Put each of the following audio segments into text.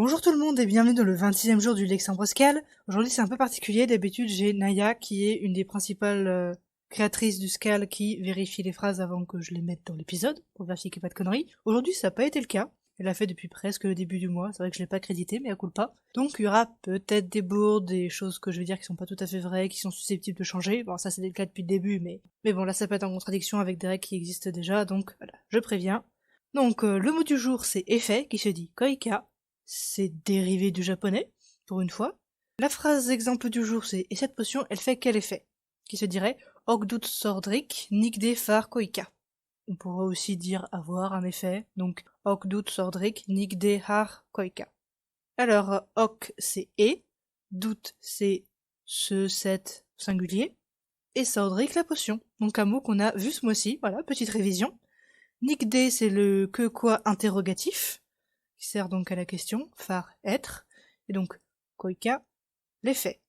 Bonjour tout le monde et bienvenue dans le 26e jour du Lexin Broscal. Aujourd'hui c'est un peu particulier, d'habitude j'ai Naya qui est une des principales créatrices du Scal qui vérifie les phrases avant que je les mette dans l'épisode, pour vérifier qu'il n'y a pas de conneries. Aujourd'hui ça n'a pas été le cas, elle l'a fait depuis presque le début du mois, c'est vrai que je l'ai pas crédité mais à coup pas. Donc il y aura peut-être des bourdes, des choses que je vais dire qui sont pas tout à fait vraies, qui sont susceptibles de changer. Bon ça c'est le cas depuis le début mais bon là ça peut être en contradiction avec des règles qui existent déjà, donc voilà, je préviens. Donc le mot du jour c'est effet qui se dit koika. C'est dérivé du japonais, pour une fois. La phrase exemple du jour, c'est « Et cette potion, elle fait quel effet ?» qui se dirait « Ogdut sordrik nigde far koika ». On pourrait aussi dire « avoir un effet », donc « Ogdut sordrik nigde har koika ». Alors, « ok » c'est « et »,« dout » c'est « ce, cette » singulier, et « sordrik » la potion. Donc un mot qu'on a vu ce mois-ci, voilà, petite révision. « Nigde » c'est le « que quoi » interrogatif, qui sert donc à la question, phare être, et donc koika, l'effet.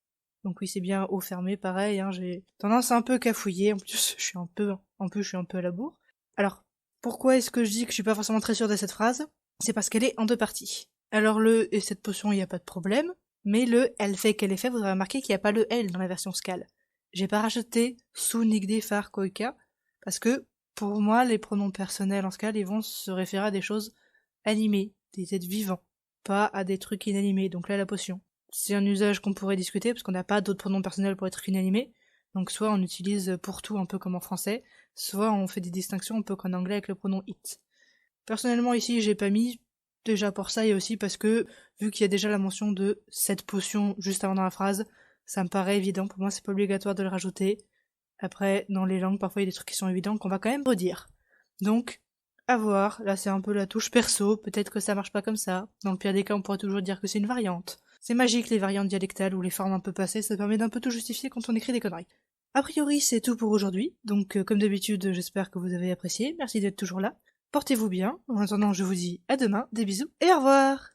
Donc oui, c'est bien eau fermée, pareil, hein, j'ai tendance à un peu cafouiller, en plus je suis un peu à la bourre. Alors, pourquoi est-ce que je dis que je suis pas forcément très sûre de cette phrase? C'est parce qu'elle est en deux parties. Alors le « et cette potion, il n'y a pas de problème », mais le « elle fait quel effet », vous aurez remarqué qu'il n'y a pas le « elle » dans la version Scal. J'ai pas rajouté « sous nigde far koika », parce que, pour moi, les pronoms personnels en Scal, ils vont se référer à des choses animées, des êtres vivants, pas à des trucs inanimés, donc là la potion. C'est un usage qu'on pourrait discuter, parce qu'on n'a pas d'autres pronoms personnels pour être inanimés, donc soit on utilise pour tout un peu comme en français, soit on fait des distinctions un peu comme en anglais avec le pronom it. Personnellement ici j'ai pas mis, déjà pour ça et aussi parce que, vu qu'il y a déjà la mention de cette potion juste avant dans la phrase, ça me paraît évident, pour moi c'est pas obligatoire de le rajouter. Après, dans les langues, parfois il y a des trucs qui sont évidents qu'on va quand même redire. Donc, à voir, là c'est un peu la touche perso, peut-être que ça marche pas comme ça. Dans le pire des cas, on pourrait toujours dire que c'est une variante. C'est magique les variantes dialectales ou les formes un peu passées, ça permet d'un peu tout justifier quand on écrit des conneries. A priori, c'est tout pour aujourd'hui, donc comme d'habitude, j'espère que vous avez apprécié, merci d'être toujours là. Portez-vous bien, en attendant je vous dis à demain, des bisous et au revoir!